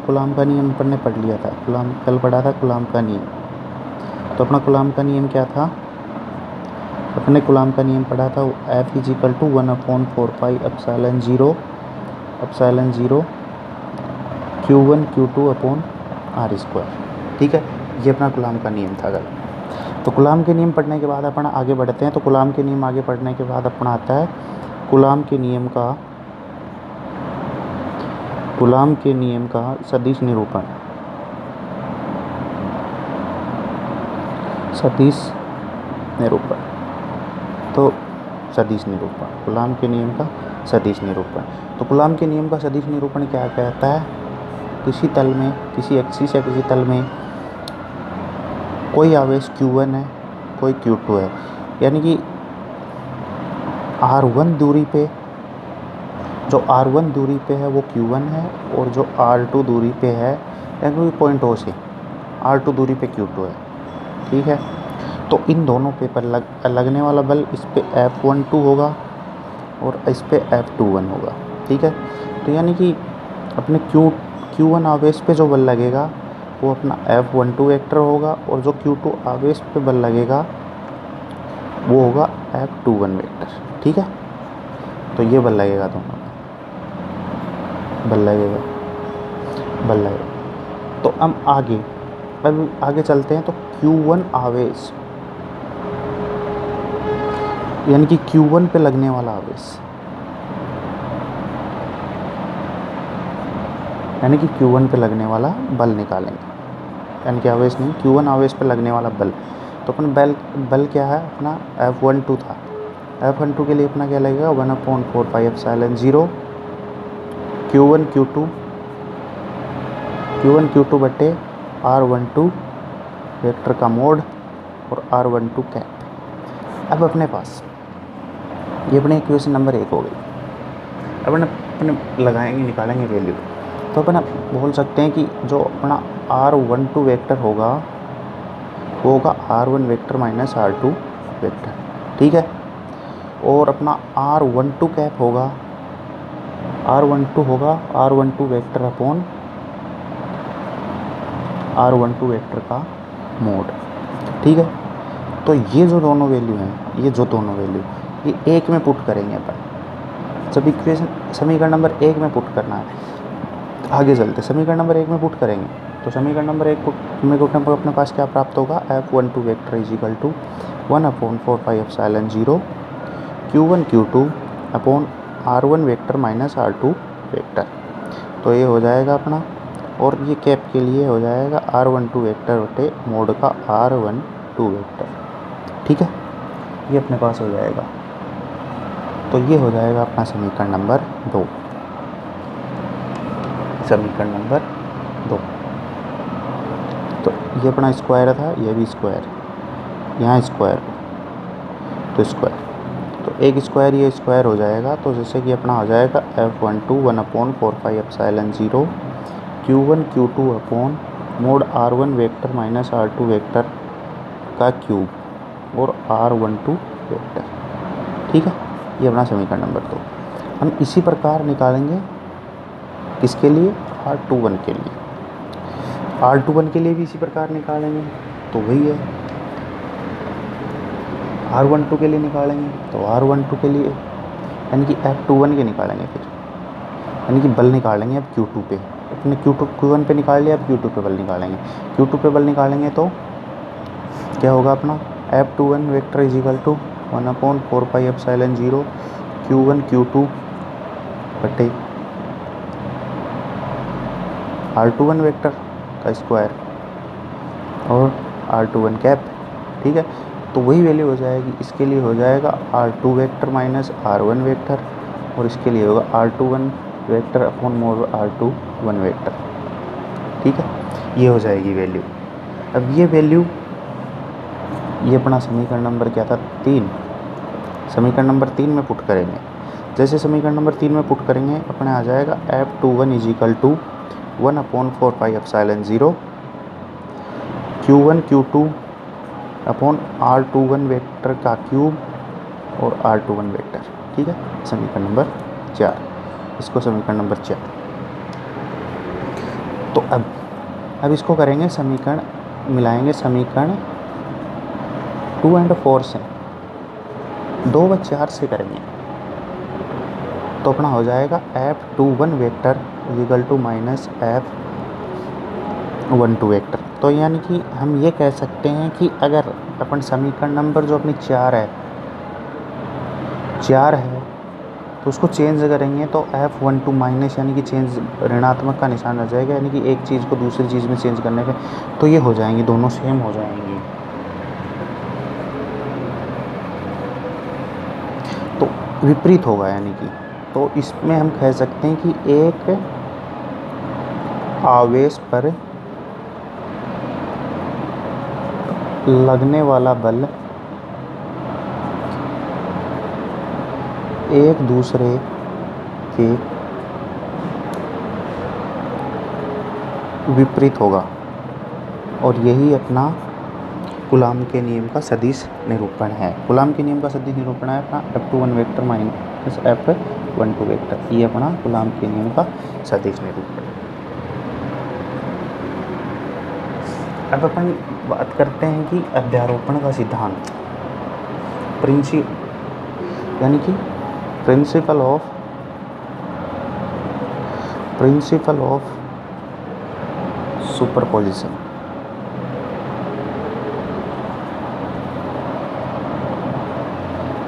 Coulomb का नियम अपन ने पढ़ लिया था, कल पढ़ा था कूलाम का नियम। तो अपना कूलाम का नियम क्या था, अपने कूलाम का नियम पढ़ा था F = 1/4πε0 Q1 Q2/r²। ठीक है, ये अपना कूलाम का नियम था कल। तो कूलाम के नियम पढ़ने के बाद अपन आगे बढ़ते हैं। तो कूलाम के नियम आगे पढ़ने के बाद अपना आता है कूलाम के नियम का सदिश निरूपण। तो सदिश निरूपण, कूलाम के नियम का सदिश निरूपण। तो कूलाम के नियम का सदिश निरूपण क्या कहता है, किसी तल में, किसी एक्सिस या किसी तल में कोई आवेश Q1 है, कोई Q2 है, यानी कि R1 दूरी पे, जो R1 दूरी पे है वो Q1 है, और जो R2 दूरी पे है, यानी कि पॉइंट O से R2 दूरी पे Q2 है। ठीक है, तो इन दोनों पे पर लगने वाला बल, इस पे F12 होगा और इस पे F21 होगा। ठीक है, तो यानी कि अपने Q1 आवेश पे जो बल लगेगा वो अपना F12 वेक्टर होगा, और जो Q2 आवेश पे बल लगेगा वो होगा F21 वेक्टर। ठीक है, तो ये बल लगेगा दोनों में, बल लगेगा। तो अब आगे चलते हैं। तो Q1 आवेश, यानी कि Q1 पे लगने वाला आवेश, यानी कि Q1 पे लगने वाला बल निकालेंगे, यानी कि आवेश नहीं, Q1 आवेश पे लगने वाला बल। तो अपन बल क्या है, अपना F12 था। F12 के लिए अपना क्या लगेगा, 1/4πε0 Q1 Q2 बटे R12 वेक्टर का मोड और R12 कैप। अब अपने पास ये अपने इक्वेशन नंबर 1 हो गई। अब अपने लगाएंगे, निकालेंगे वैल्यू। तो अपन बोल सकते हैं कि जो अपना R12 वेक्टर होगा वो होगा R1 vector minus R2 vector. ठीक है, और अपना R12 कैप होगा, R12 vector upon R12 vector का मोड। ठीक है, तो ये जो दोनों वैल्यू हैं, ये एक में पुट करेंगे अपन। जब इक्वेशन समीकरण नंबर 1 में पुट करना है, आगे चलते समीकरण नंबर 1 में पुट करेंगे। तो समीकरण नंबर 1 में पुटने पर अपने पास क्या प्राप्त होगा, F12 vector = 1/4πε0 Q1 Q2 upon R1 vector minus R2 vector. तो ये हो जाएगा अपना, और ये कैप के लिए हो जाएगा R12 वेक्टर बटे मोड का R12 वेक्टर। ठीक है, ये अपने पास हो जाएगा। तो ये हो जाएगा अपना समीकरण नंबर 2। तो ये अपना स्क्वायर था, ये भी स्क्वायर, यहाँ स्क्वायर, तो स्क्वायर, तो एक स्क्वायर ये स्क्वायर हो जाएगा। तो जैसे कि अपना हो जाएगा F12 1/4πε0 Q1 Q2 upon mode R1 vector minus R2 vector का क्यूब और R12 वेक्टर। ठीक है, ये अपना समीकरण नंबर 2। हम इसी प्रकार निकालेंगे किसके लिए, R21 के लिए। R21 के लिए भी इसी प्रकार निकालेंगे, तो वही है। R12 के लिए निकालेंगे तो R12 के लिए, यानी कि F21 के निकालेंगे फिर, यानी कि बल निकालेंगे अब Q2 पे। अपने Q1 पे निकाल लिया, अब Q2 पे बल निकालेंगे। Q2 पे बल निकालेंगे तो क्या होगा अपना, F21 वेक्टर = 1/4πε0 Q1 Q2 बटे R21 वेक्टर का स्क्वायर और R21 कैप। ठीक है, तो वही वैल्यू हो जाएगी। इसके लिए हो जाएगा R2 vector minus R1 vector, और इसके लिए होगा R21 vector upon mode R21 vector. ठीक है, ये हो जाएगी वैल्यू। अब ये वैल्यू, ये अपना समीकरण नंबर क्या था, 3। समीकरण नंबर 3 में पुट करेंगे। जैसे समीकरण नंबर 3 में पुट करेंगे, अपने आ जाएगा F21 = 1/4πε0 Q1 Q2 upon R21 vector का क्यूब और R21 वेक्टर। ठीक है, समीकरण नंबर 4, इसको समीकरण नंबर 4। तो अब इसको करेंगे समीकरण, मिलाएंगे समीकरण 2 और 4 से, 2 व 4 से करेंगे तो अपना हो जाएगा F21 vector equal to minus F12 vector. तो यानी कि हम ये कह सकते हैं कि अगर अपन समीकरण नंबर जो अपनी 4 है तो उसको चेंज करेंगे तो F12 माइनस यानी कि चेंज ऋणात्मक का निशान आ जाएगा, यानी कि एक चीज़ को दूसरी चीज़ में चेंज करने पे तो ये हो जाएंगी, दोनों सेम हो जाएंगी। तो विपरीत होगा, यानी कि तो इसमें हम कह सकते हैं कि एक आवेश पर लगने वाला बल एक दूसरे के विपरीत होगा, और यही अपना कूलॉम के नियम का सदिश निरूपण है। कूलॉम के नियम का सदिश निरूपण है अपना F21 vector minus F12 vector, ये अपना कूलॉम के नियम का सदिश निरूपण। अब अपन बात करते हैं कि अध्यारोपण का सिद्धांत, यानी कि प्रिंसिपल ऑफ सुपरपोजिशन।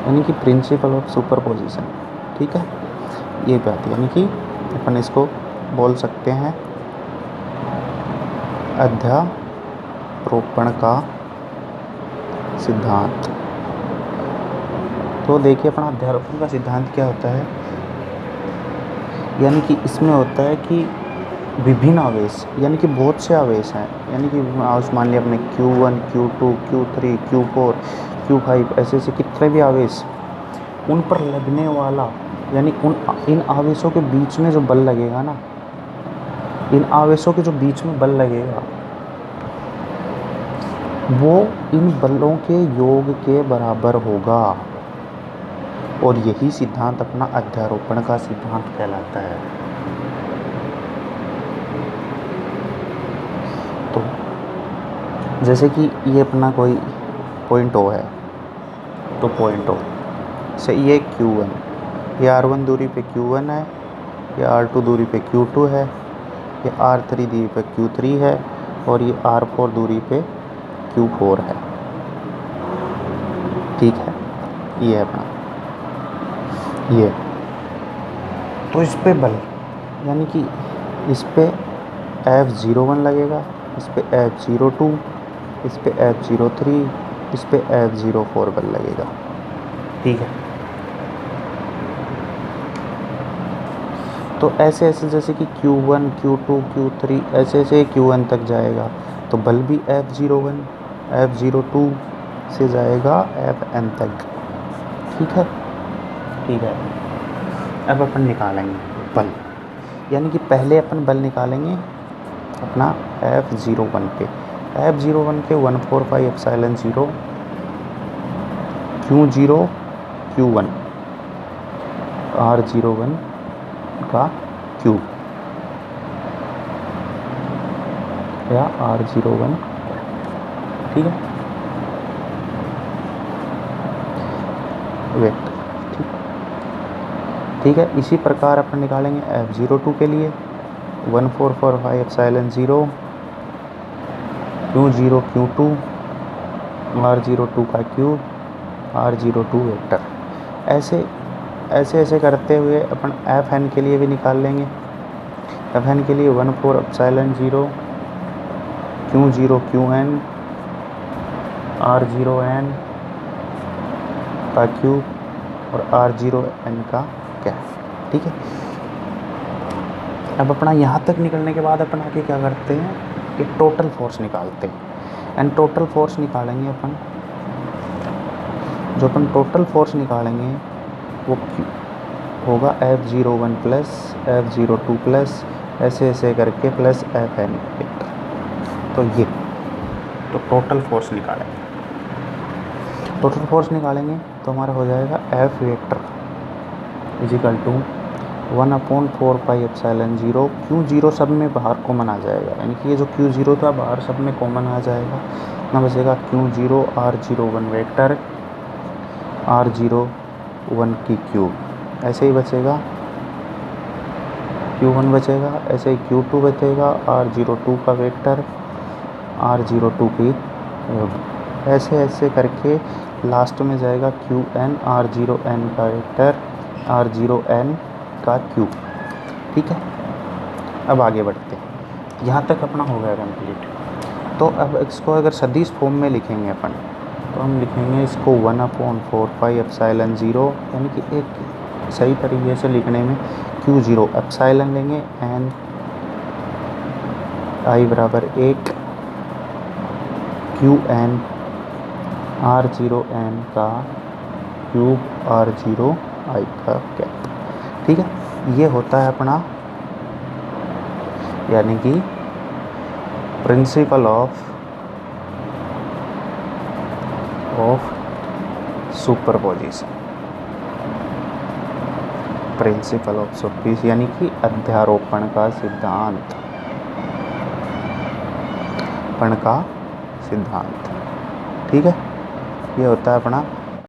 यानी कि प्रिंसिपल ऑफ सुपरपोजिशन, ठीक है, ये बात, यानी कि अपन इसको बोल सकते हैं अध्यारोपण का सिद्धांत। तो देखिए अपना अध्यारोपण का सिद्धांत क्या होता है, यानी कि इसमें होता है कि विभिन्न आवेश, यानी कि बहुत से आवेश हैं, यानी कि आवेश मान लिया अपने Q1, Q2, Q3, Q4, Q5, ऐसे कितने भी आवेश, उन पर लगने वाला, यानी इन आवेशों के बीच में जो बल लगेगा ना, इन आवेशों के जो बीच में बल लगेगा वो इन बलों के योग के बराबर होगा, और यही सिद्धांत अपना अध्यारोपण का सिद्धांत कहलाता है। तो जैसे कि ये अपना कोई पॉइंट O है, तो पॉइंट O से ये Q1, ये R1 दूरी पे Q1 है, ये R2 दूरी पे Q2 है, ये R3 दूरी पे Q3 है, और ये R4 दूरी पे Q4 है, ठीक है, ये है अपना ये। तो इस पे बल, यानी कि इस पे F01 लगेगा, इस पे F02, इस पे F03, इस पे F04 बल लगेगा, ठीक है। तो ऐसे जैसे कि Q1, Q2, Q3 ऐसे Q1 तक जाएगा, तो बल भी F01, F02 से जाएगा Fn तक, ठीक है। अब अपन निकालेंगे बल, यानी कि पहले अपन बल निकालेंगे अपना F01 पे, F01 के 145 एप्सिलॉन 0 Q0 Q1 R01 का क्यूब या R01, ठीक है, वेक्टर, ठीक है। इसी प्रकार अपन निकालेंगे F02 के लिए 1445 एप्सिलॉन 0 Q0 Q2 R02 का क्यूब R02 वेक्टर। ऐसे करते हुए अपन Fn के लिए भी निकाल लेंगे। Fn के लिए 14 एप्सिलॉन 0 Q0 Qn R0n का क्यूब और R0n का क्या, ठीक है। अब अपना यहाँ तक निकलने के बाद अपन आगे क्या करते हैं, एक टोटल फोर्स निकालते हैं। एंड टोटल फोर्स निकालेंगे अपन, जो अपन टोटल फोर्स निकालेंगे वो होगा F01 प्लस F02 प्लस ऐसे करके प्लस Fn वेक्टर। तो ये तो टोटल फोर्स निकालेंगे, तो हमारा हो जाएगा F vector is equal to 1/4πε0 Q0 सब में बाहर कॉमन आ जाएगा, यानी कि ये जो Q0 था बाहर सब में कॉमन आ जाएगा ना, बचेगा Q0 R01 वेक्टर R01 की क्यूब, ऐसे ही बचेगा Q1 बचेगा, ऐसे ही Q2 बचेगा R02 का वेक्टर R02 की क्यूब, ऐसे ऐसे करके लास्ट में जाएगा Qn R0n का वेक्टर R0n का क्यूब। ठीक है, अब आगे बढ़ते हैं, यहाँ तक अपना हो गया कंप्लीट। तो अब इसको अगर सदिश फॉर्म में लिखेंगे अपन, तो हम लिखेंगे इसको 1/4πε0, यानी कि एक सही तरीके से लिखने में Q0 एप्सिलॉन लेंगे n i बराबर 1 Qn R0n का क्यूब R0i का कैप। ठीक है, ये होता है अपना यानी कि principle of superposition, principle of superposition यानी कि अध्यारोपण का सिद्धांत, पण का सिद्धांत। ठीक है, ये होता है अपना